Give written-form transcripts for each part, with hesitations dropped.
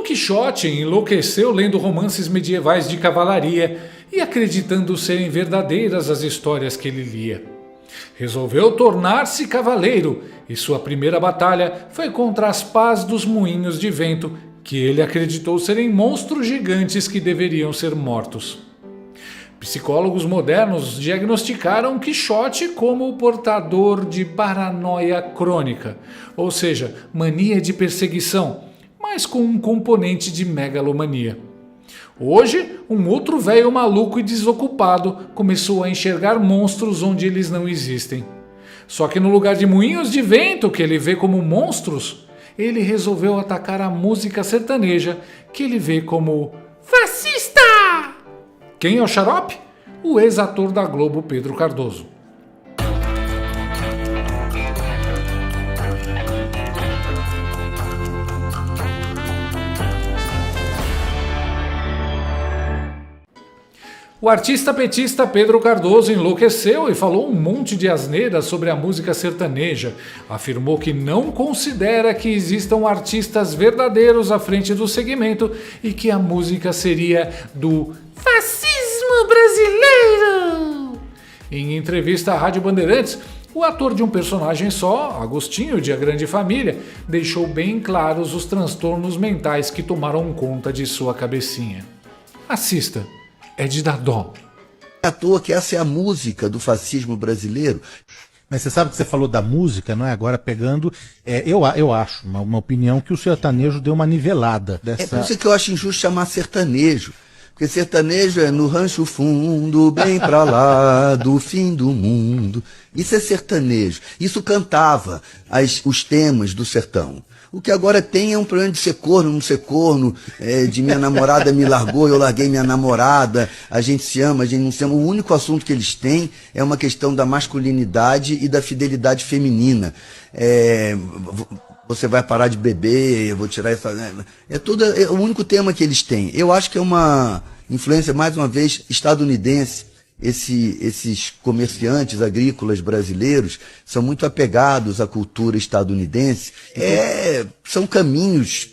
Quixote enlouqueceu lendo romances medievais de cavalaria e acreditando serem verdadeiras as histórias que ele lia. Resolveu tornar-se cavaleiro e sua primeira batalha foi contra as pás dos moinhos de vento, que ele acreditou serem monstros gigantes que deveriam ser mortos. Psicólogos modernos diagnosticaram Quixote como o portador de paranoia crônica, ou seja, mania de perseguição, mas com um componente de megalomania. Hoje, um outro velho maluco e desocupado começou a enxergar monstros onde eles não existem. Só que no lugar de moinhos de vento que ele vê como monstros, ele resolveu atacar a música sertaneja que ele vê como fascista! Quem é o xarope? O ex-ator da Globo, Pedro Cardoso. O artista petista Pedro Cardoso enlouqueceu e falou um monte de asneiras sobre a música sertaneja. Afirmou que não considera que existam artistas verdadeiros à frente do segmento e que a música seria do fascismo brasileiro. Em entrevista à Rádio Bandeirantes, o ator de um personagem só, Agostinho de A Grande Família, deixou bem claros os transtornos mentais que tomaram conta de sua cabecinha. Assista. É de dar dó. É à toa que essa é a música do fascismo brasileiro. Mas você sabe que você falou da música, não é? Agora pegando, eu acho, uma opinião, que o sertanejo deu uma nivelada dessa... É por isso que eu acho injusto chamar sertanejo. Porque sertanejo é no rancho fundo, bem pra lá, do fim do mundo. Isso é sertanejo. Isso cantava os temas do sertão. O que agora tem é um problema de ser corno, não ser corno, de minha namorada me largou, eu larguei minha namorada, a gente se ama, a gente não se ama. O único assunto que eles têm é uma questão da masculinidade e da fidelidade feminina. Você vai parar de beber, eu vou tirar essa... É o único tema que eles têm. Eu acho que é uma influência, mais uma vez, estadunidense. Esses comerciantes agrícolas brasileiros são muito apegados à cultura estadunidense. São caminhos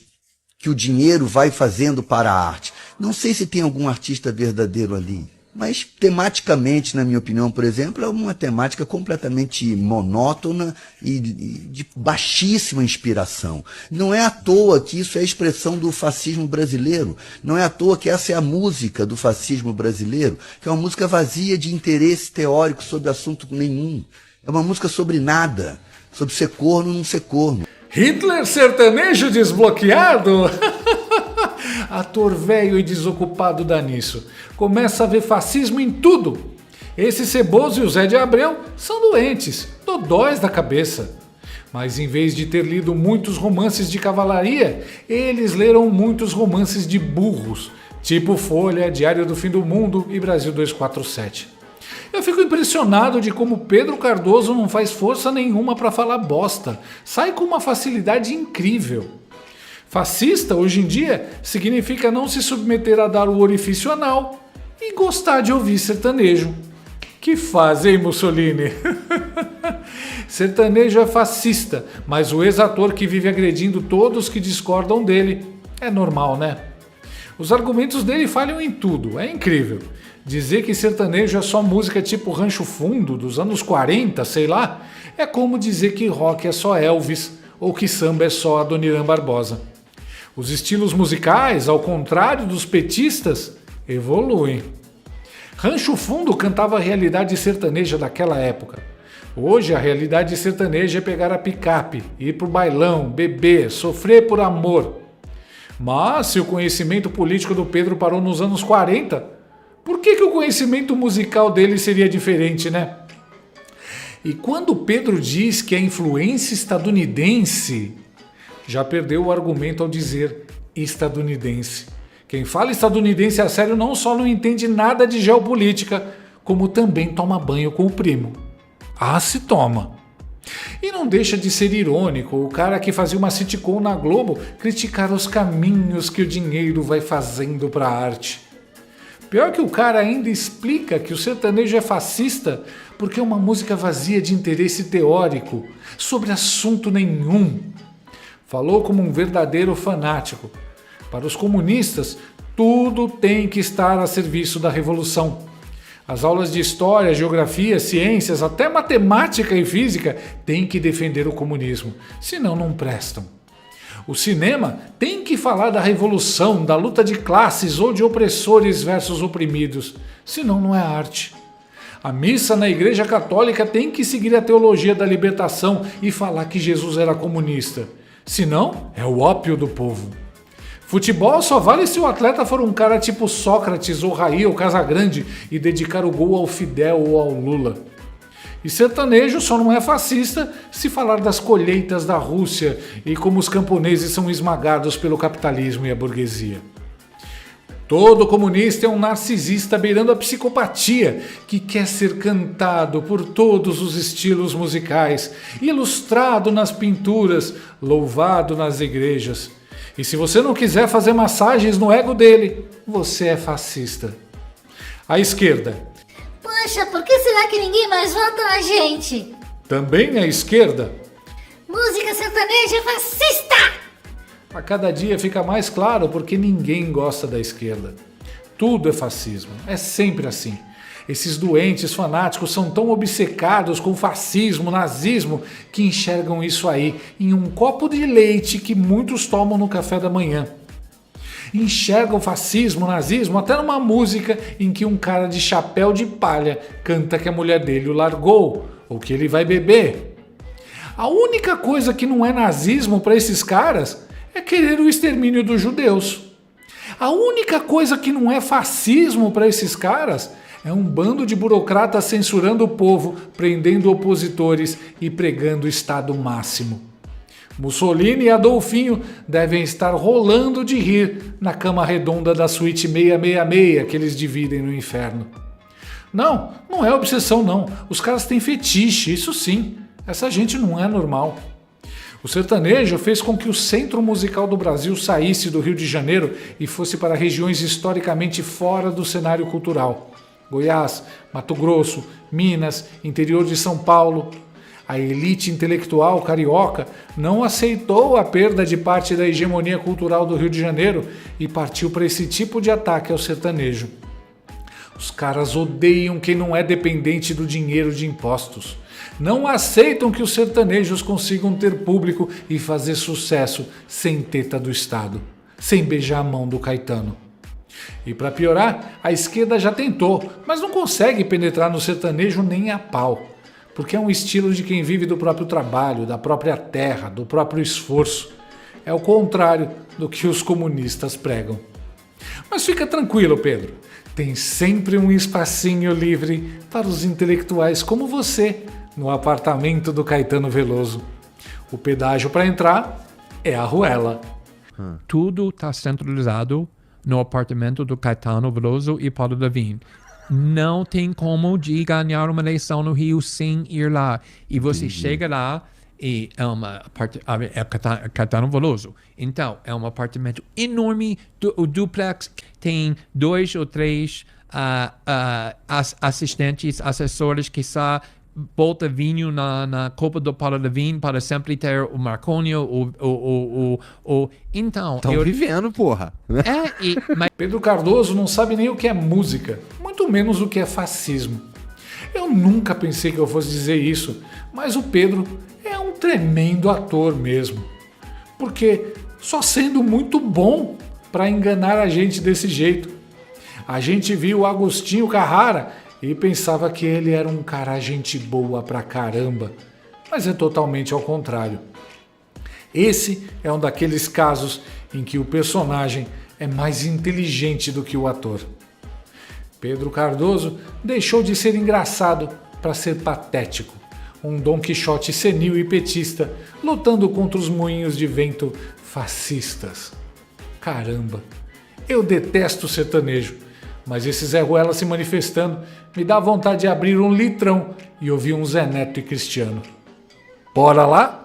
que o dinheiro vai fazendo para a arte. Não sei se tem algum artista verdadeiro ali, mas tematicamente, na minha opinião, por exemplo, é uma temática completamente monótona e de baixíssima inspiração. Não é à toa que isso é a expressão do fascismo brasileiro. Não é à toa que essa é a música do fascismo brasileiro, que é uma música vazia de interesse teórico sobre assunto nenhum. É uma música sobre nada, sobre ser corno ou não ser corno. Hitler sertanejo desbloqueado? Ator velho e desocupado dá nisso. Começa a ver fascismo em tudo. Esse Ceboso e o Zé de Abreu são doentes, dodóis da cabeça. Mas em vez de ter lido muitos romances de cavalaria, eles leram muitos romances de burros, tipo Folha, Diário do Fim do Mundo e Brasil 247. Eu fico impressionado de como Pedro Cardoso não faz força nenhuma para falar bosta. Sai com uma facilidade incrível. Fascista, hoje em dia, significa não se submeter a dar o orifício anal e gostar de ouvir sertanejo. Que faz, hein, Mussolini? Sertanejo é fascista, mas o ex-ator que vive agredindo todos que discordam dele é normal, né? Os argumentos dele falham em tudo, é incrível. Dizer que sertanejo é só música tipo Rancho Fundo, dos anos 40, sei lá, é como dizer que rock é só Elvis ou que samba é só Adoniran Barbosa. Os estilos musicais, ao contrário dos petistas, evoluem. Rancho Fundo cantava a realidade sertaneja daquela época. Hoje a realidade sertaneja é pegar a picape, ir pro bailão, beber, sofrer por amor. Mas se o conhecimento político do Pedro parou nos anos 40, por que o conhecimento musical dele seria diferente, né? E quando o Pedro diz que a influência estadunidense, já perdeu o argumento ao dizer estadunidense. Quem fala estadunidense a sério não só não entende nada de geopolítica, como também toma banho com o primo. Ah, se toma! E não deixa de ser irônico o cara que fazia uma sitcom na Globo criticar os caminhos que o dinheiro vai fazendo para a arte. Pior que o cara ainda explica que o sertanejo é fascista porque é uma música vazia de interesse teórico, sobre assunto nenhum. Falou como um verdadeiro fanático. Para os comunistas, tudo tem que estar a serviço da revolução. As aulas de história, geografia, ciências, até matemática e física têm que defender o comunismo, senão não prestam. O cinema tem que falar da revolução, da luta de classes ou de opressores versus oprimidos, senão não é arte. A missa na Igreja Católica tem que seguir a teologia da libertação e falar que Jesus era comunista, senão é o ópio do povo. Futebol só vale se o atleta for um cara tipo Sócrates ou Raí ou Casagrande e dedicar o gol ao Fidel ou ao Lula. E sertanejo só não é fascista se falar das colheitas da Rússia e como os camponeses são esmagados pelo capitalismo e a burguesia. Todo comunista é um narcisista beirando a psicopatia que quer ser cantado por todos os estilos musicais, ilustrado nas pinturas, louvado nas igrejas. E se você não quiser fazer massagens no ego dele, você é fascista. A esquerda. Poxa, por que será que ninguém mais vota na gente? Também a esquerda. Música sertaneja é fascista! A cada dia fica mais claro porque ninguém gosta da esquerda. Tudo é fascismo, é sempre assim. Esses doentes fanáticos são tão obcecados com fascismo, nazismo, que enxergam isso aí em um copo de leite que muitos tomam no café da manhã. Enxergam fascismo, nazismo até numa música em que um cara de chapéu de palha canta que a mulher dele o largou ou que ele vai beber. A única coisa que não é nazismo para esses caras é querer o extermínio dos judeus. A única coisa que não é fascismo para esses caras é um bando de burocratas censurando o povo, prendendo opositores e pregando o Estado máximo. Mussolini e Adolfinho devem estar rolando de rir na cama redonda da suíte 666 que eles dividem no inferno. Não, não é obsessão não. Os caras têm fetiche, isso sim. Essa gente não é normal. O sertanejo fez com que o centro musical do Brasil saísse do Rio de Janeiro e fosse para regiões historicamente fora do cenário cultural. Goiás, Mato Grosso, Minas, interior de São Paulo. A elite intelectual carioca não aceitou a perda de parte da hegemonia cultural do Rio de Janeiro e partiu para esse tipo de ataque ao sertanejo. Os caras odeiam quem não é dependente do dinheiro de impostos. Não aceitam que os sertanejos consigam ter público e fazer sucesso sem teta do Estado, sem beijar a mão do Caetano. E para piorar, a esquerda já tentou, mas não consegue penetrar no sertanejo nem a pau, porque é um estilo de quem vive do próprio trabalho, da própria terra, do próprio esforço. É o contrário do que os comunistas pregam. Mas fica tranquilo, Pedro. Tem sempre um espacinho livre para os intelectuais como você no apartamento do Caetano Veloso. O pedágio para entrar é a Ruela. Tudo está centralizado no apartamento do Caetano Veloso e Paulo Levin. Não tem como de ganhar uma eleição no Rio sem ir lá. E você chega lá e é Caetano Veloso. Então, é um apartamento enorme, o duplex tem 2 ou 3 assistentes, assessores que só bota vinho na copa do Paulo Levin para sempre ter o Marconi, então... Estão vivendo, porra. Mas Pedro Cardoso não sabe nem o que é música, muito menos o que é fascismo. Eu nunca pensei que eu fosse dizer isso, mas o Pedro é um tremendo ator mesmo. Porque só sendo muito bom para enganar a gente desse jeito. A gente viu o Agostinho Carrara e pensava que ele era um cara gente boa pra caramba, mas é totalmente ao contrário. Esse é um daqueles casos em que o personagem é mais inteligente do que o ator. Pedro Cardoso deixou de ser engraçado para ser patético, um Dom Quixote senil e petista, lutando contra os moinhos de vento fascistas. Caramba, eu detesto o sertanejo, mas esse Zé Ruela se manifestando me dá vontade de abrir um litrão e ouvir um Zé Neto e Cristiano. Bora lá?